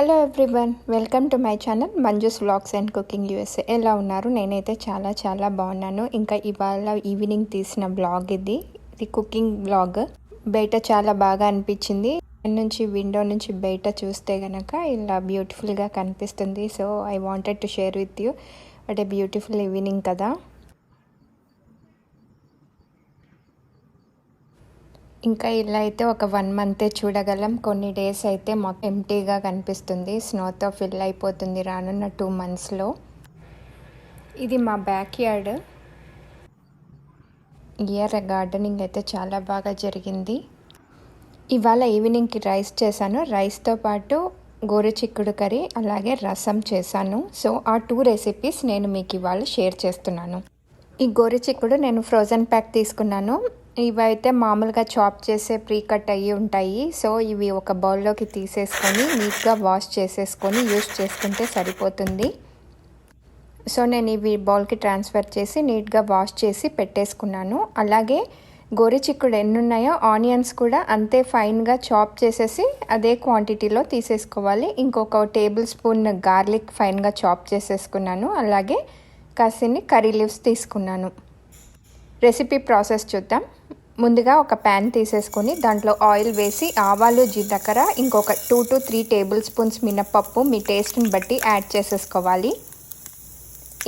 Hello everyone, welcome to my channel Manju's vlogs and cooking USA. ఎలా ఉన్నారు? నేనైతే చాలా బాగున్నాను. ఇంకా ఇవాళ ఈవినింగ్ తీసిన బ్లాగ్ ఇది కుకింగ్ బ్లాగ్. బయట చాలా బాగా అనిపించింది. నుంచి విండో నుంచి బయట చూస్తే కనుక ఇలా బ్యూటిఫుల్గా కనిపిస్తుంది. So I wanted to share with you. What a beautiful evening కదా. ఇంకా ఇలా అయితే ఒక 1 మంతే చూడగలం. కొన్ని డేస్ అయితే మొత్తం ఎంటీగా కనిపిస్తుంది. స్నోతో ఫిల్ అయిపోతుంది రానున్న 2 మంత్స్లో. ఇది మా బ్యాక్ యార్డ్. ఇయర్ గార్డెనింగ్ అయితే చాలా బాగా జరిగింది. ఇవాళ ఈవినింగ్కి రైస్ చేశాను. రైస్తో పాటు గోరుచిక్కుడు కర్రీ అలాగే రసం చేశాను. సో ఆ 2 రెసిపీస్ నేను మీకు ఇవాళ షేర్ చేస్తున్నాను. ఈ గోరుచిక్కుడు నేను ఫ్రోజన్ ప్యాక్ తీసుకున్నాను. ఇవైతే మామూలుగా చాప్ చేసే ప్రీ కట్ అయ్యి ఉంటాయి. సో ఇవి ఒక బౌల్లోకి తీసేసుకొని నీట్గా వాష్ చేసేసుకొని యూస్ చేసుకుంటే సరిపోతుంది. సో నేను ఇవి బౌల్కి ట్రాన్స్ఫర్ చేసి నీట్గా వాష్ చేసి పెట్టేసుకున్నాను. అలాగే గోరుచిక్కుడు ఎన్ని ఉన్నాయో ఆనియన్స్ కూడా అంతే ఫైన్గా చాప్ చేసేసి అదే క్వాంటిటీలో తీసేసుకోవాలి. ఇంకొక టేబుల్ స్పూన్ గార్లిక్ ఫైన్గా చాప్ చేసేసుకున్నాను. అలాగే కాసిన్ని కర్రీ లీవ్స్ తీసుకున్నాను. రెసిపీ ప్రాసెస్ చూద్దాం. ముందుగా ఒక ప్యాన్ తీసేసుకొని దాంట్లో ఆయిల్ వేసి ఆవాలు, జీలకర్ర, ఇంకొక 2 to 3 టేబుల్ స్పూన్స్ మినపప్పు మీ టేస్ట్ని బట్టి యాడ్ చేసేసుకోవాలి.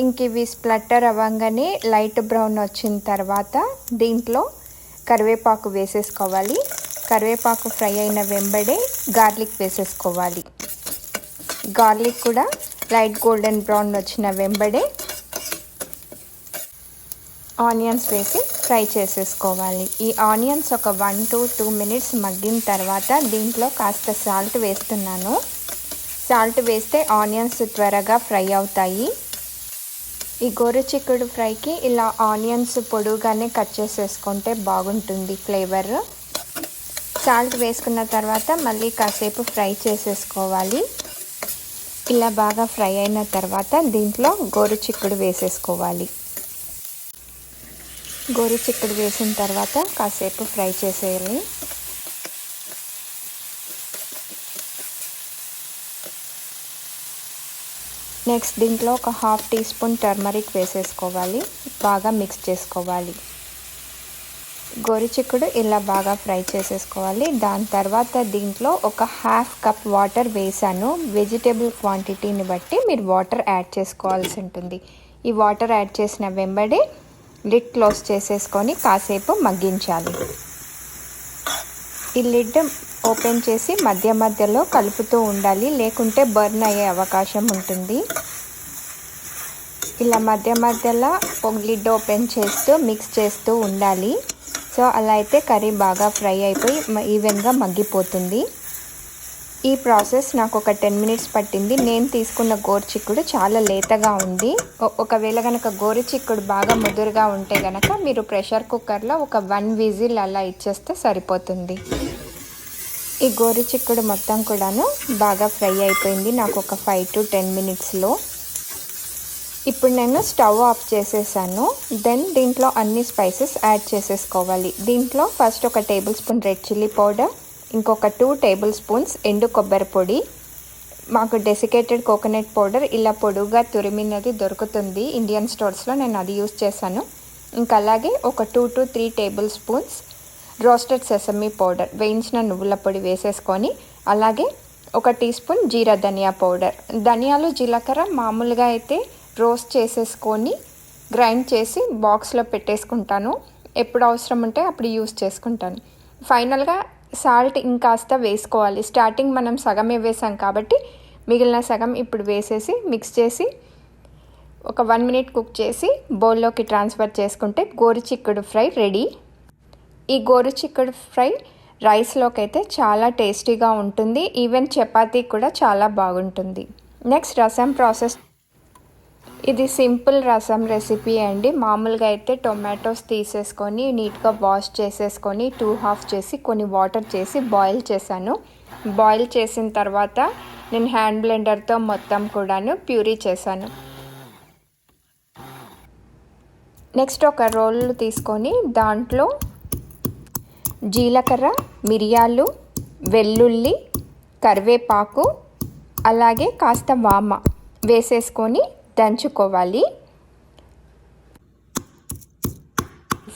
ఇంక ఇవి స్ప్లట్టర్ అవ్వగానే లైట్ బ్రౌన్ వచ్చిన తర్వాత దీంట్లో కరివేపాకు వేసేసుకోవాలి. కరివేపాకు ఫ్రై అయిన వెంబడే గార్లిక్ వేసేసుకోవాలి. గార్లిక్ కూడా లైట్ గోల్డెన్ బ్రౌన్ వచ్చిన వెంబడే ఆనియన్స్ వేసి ఫ్రై చేసేసుకోవాలి. ఈ ఆనియన్స్ ఒక 1 to 2 minutes మగ్గిన తర్వాత దీంట్లో కాస్త సాల్ట్ వేస్తున్నాను. సాల్ట్ వేస్తే ఆనియన్స్ త్వరగా ఫ్రై అవుతాయి. ఈ గోరుచిక్కుడు ఫ్రైకి ఇలా ఆనియన్స్ పొడుగానే కట్ చేసేసుకుంటే బాగుంటుంది ఫ్లేవర్. సాల్ట్ వేసుకున్న తర్వాత మళ్ళీ కాసేపు ఫ్రై చేసేసుకోవాలి. ఇలా బాగా ఫ్రై అయిన తర్వాత దీంట్లో గోరుచిక్కుడు వేసేసుకోవాలి. గోరుచిక్కుడు వేసిన తర్వాత కాసేపు ఫ్రై చేసేయాలి. నెక్స్ట్ దీంట్లో ఒక 1/2 టీ స్పూన్ టర్మరిక్ వేసేసుకోవాలి. బాగా మిక్స్ చేసుకోవాలి. గోరుచిక్కుడు ఇలా బాగా ఫ్రై చేసేసుకోవాలి. దాని తర్వాత దీంట్లో ఒక 1/2 కప్ వాటర్ వేసాను. వెజిటేబుల్ క్వాంటిటీని బట్టి మీరు వాటర్ యాడ్ చేసుకోవాల్సి ఉంటుంది. ఈ వాటర్ యాడ్ చేసిన వెంబడే లిడ్ క్లోజ్ చేసేసుకొని కాసేపు మగ్గించాలి. ఈ లిడ్ ఓపెన్ చేసి మధ్యలో కలుపుతూ ఉండాలి, లేకుంటే బర్న్ అయ్యే అవకాశం ఉంటుంది. ఇలా మధ్యలో లిడ్ ఓపెన్ చేస్తూ మిక్స్ చేస్తూ ఉండాలి. సో అలా అయితే కర్రీ బాగా ఫ్రై అయిపోయి ఈవెన్గా మగ్గిపోతుంది. ఈ ప్రాసెస్ నాకు ఒక 10 minutes పట్టింది. నేను తీసుకున్న గోరుచిక్కుడు చాలా లేతగా ఉంది. ఒకవేళ కనుక గోరుచిక్కుడు బాగా ముదురుగా ఉంటే కనుక మీరు ప్రెషర్ కుక్కర్లో ఒక 1 విజిల్ అలా ఇచ్చేస్తే సరిపోతుంది. ఈ గోరుచిక్కుడు మొత్తం కూడాను బాగా ఫ్రై అయిపోయింది నాకు ఒక 5 to 10 minutesలో. ఇప్పుడు నేను స్టవ్ ఆఫ్ చేసేసాను. దెన్ దీంట్లో అన్ని స్పైసెస్ యాడ్ చేసేసుకోవాలి. దీంట్లో ఫస్ట్ ఒక table spoon red chilli powder, ఇంకొక 2 టేబుల్ స్పూన్స్ ఎండు కొబ్బరి పొడి. మాకు డెసికేటెడ్ కోకోనట్ పౌడర్ ఇలా పొడుగా తురిమినది దొరుకుతుంది ఇండియన్ స్టోర్స్లో, నేను అది యూస్ చేశాను. ఇంకా అలాగే ఒక 2 to 3 table spoons roasted sesame powder, వేయించిన నువ్వుల పొడి వేసేసుకొని, అలాగే ఒక టీ స్పూన్ జీరా ధనియా పౌడర్. ధనియాలు జీలకర్ర మామూలుగా అయితే రోస్ట్ చేసేసుకొని గ్రైండ్ చేసి బాక్స్లో పెట్టేసుకుంటాను. ఎప్పుడు అవసరం ఉంటే అప్పుడు యూస్ చేసుకుంటాను. ఫైనల్గా సాల్ట్ ఇంకాస్త వేసుకోవాలి. స్టార్టింగ్ మనం సగమే వేసాం కాబట్టి మిగిలిన సగం ఇప్పుడు వేసేసి మిక్స్ చేసి ఒక 1 minute కుక్ చేసి బౌల్లోకి ట్రాన్స్ఫర్ చేసుకుంటే గోరుచిక్కుడు ఫ్రై రెడీ. ఈ గోరుచిక్కుడు ఫ్రై రైస్లోకి అయితే చాలా టేస్టీగా ఉంటుంది. ఈవెన్ చపాతీ కూడా చాలా బాగుంటుంది. నెక్స్ట్ రసం ప్రాసెస్. ఇది సింపుల్ రసం రెసిపీ అండి. మామూలుగా అయితే టొమాటోస్ తీసేసుకొని నీట్గా వాష్ చేసేసుకొని 2 half చేసి కొన్ని వాటర్ చేసి బాయిల్ చేశాను. బాయిల్ చేసిన తర్వాత నేను హ్యాండ్ బ్లెండర్తో మొత్తం కూడాను ప్యూరీ చేశాను. నెక్స్ట్ ఒక రోల్ తీసుకొని దాంట్లో జీలకర్ర, మిరియాలు, వెల్లుల్లి, కరివేపాకు, అలాగే కాస్త వామ వేసేసుకొని దంచుకోవాలి.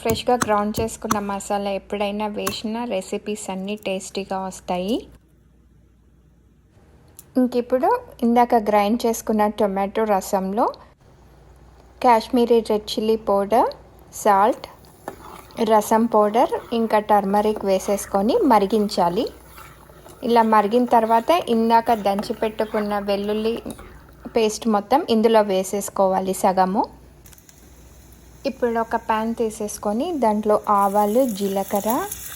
ఫ్రెష్గా గ్రౌండ్ చేసుకున్న మసాలా ఎప్పుడైనా వేసిన రెసిపీస్ అన్నీ టేస్టీగా వస్తాయి. ఇంకిప్పుడు ఇందాక గ్రైండ్ చేసుకున్న టొమాటో రసంలో Kashmiri red chilli powder, salt, రసం పౌడర్ ఇంకా టర్మరిక్ వేసేసుకొని మరిగించాలి. ఇలా మరిగిన తర్వాత ఇందాక దంచి పెట్టుకున్న వెల్లుల్లి పేస్ట్ మొత్తం ఇందులో వేసేసుకోవాలి సగము. ఇప్పుడు ఒక ప్యాన్ తీసేసుకొని దాంట్లో ఆవాలు, జీలకర్ర,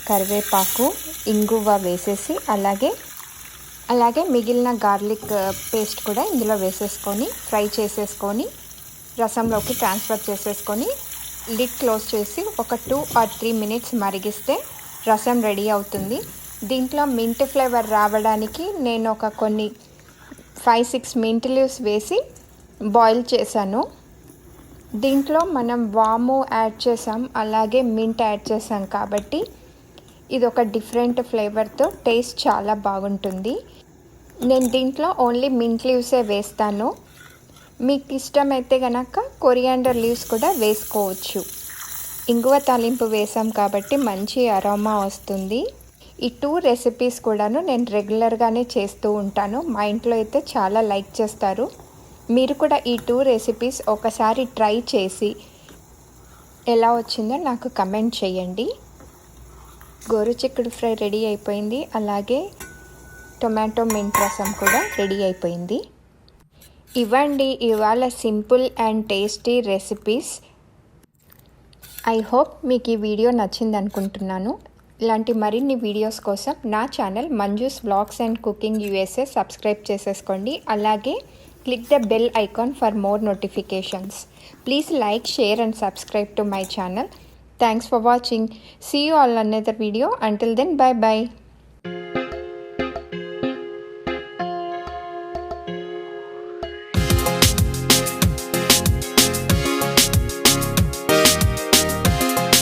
కరివేపాకు, ఇంగువ వేసేసి అలాగే మిగిలిన గార్లిక్ పేస్ట్ కూడా ఇందులో వేసేసుకొని ఫ్రై చేసేసుకొని రసంలోకి ట్రాన్స్ఫర్ చేసేసుకొని లిడ్ క్లోజ్ చేసి ఒక 2 or 3 minutes మరిగిస్తే రసం రెడీ అవుతుంది. దీంట్లో మింట్ ఫ్లేవర్ రావడానికి నేను కొన్ని 5-6 మింట్ లీవ్స్ వేసి బాయిల్ చేశాను. దీంట్లో మనం వాము యాడ్ చేసాం, అలాగే మింట్ యాడ్ చేసాం కాబట్టి ఇది ఒక డిఫరెంట్ ఫ్లేవర్తో టేస్ట్ చాలా బాగుంటుంది. నేను దీంట్లో ఓన్లీ మింట్ లీవ్సే వేస్తాను. మీకు ఇష్టమైతే కనుక కొరియాండర్ లీవ్స్ కూడా వేసుకోవచ్చు. ఇంగువ తాలింపు వేసాం కాబట్టి మంచి అరోమా వస్తుంది. ఈ 2 రెసిపీస్ కూడాను నేను రెగ్యులర్గానే చేస్తూ ఉంటాను. మా ఇంట్లో అయితే చాలా లైక్ చేస్తారు. మీరు కూడా ఈ 2 రెసిపీస్ ఒకసారి ట్రై చేసి ఎలా వచ్చిందో నాకు కమెంట్ చేయండి. గోరుచిక్కుడు ఫ్రై రెడీ అయిపోయింది. అలాగే టొమాటో మింట్రసం కూడా రెడీ అయిపోయింది. ఇవ్వండి ఇవాళ simple and tasty recipes. I hope మీకు ఈ వీడియో నచ్చింది అనుకుంటున్నాను. ఇలాంటి మరిన్ని వీడియోస్ కోసం నా channel Manju's vlogs and cooking USA subscribe చేసేసుకోండి. అలాగే click the bell icon for more notifications. Please like, share and subscribe to my channel. Thanks for watching. See you all another video. Until then, bye bye.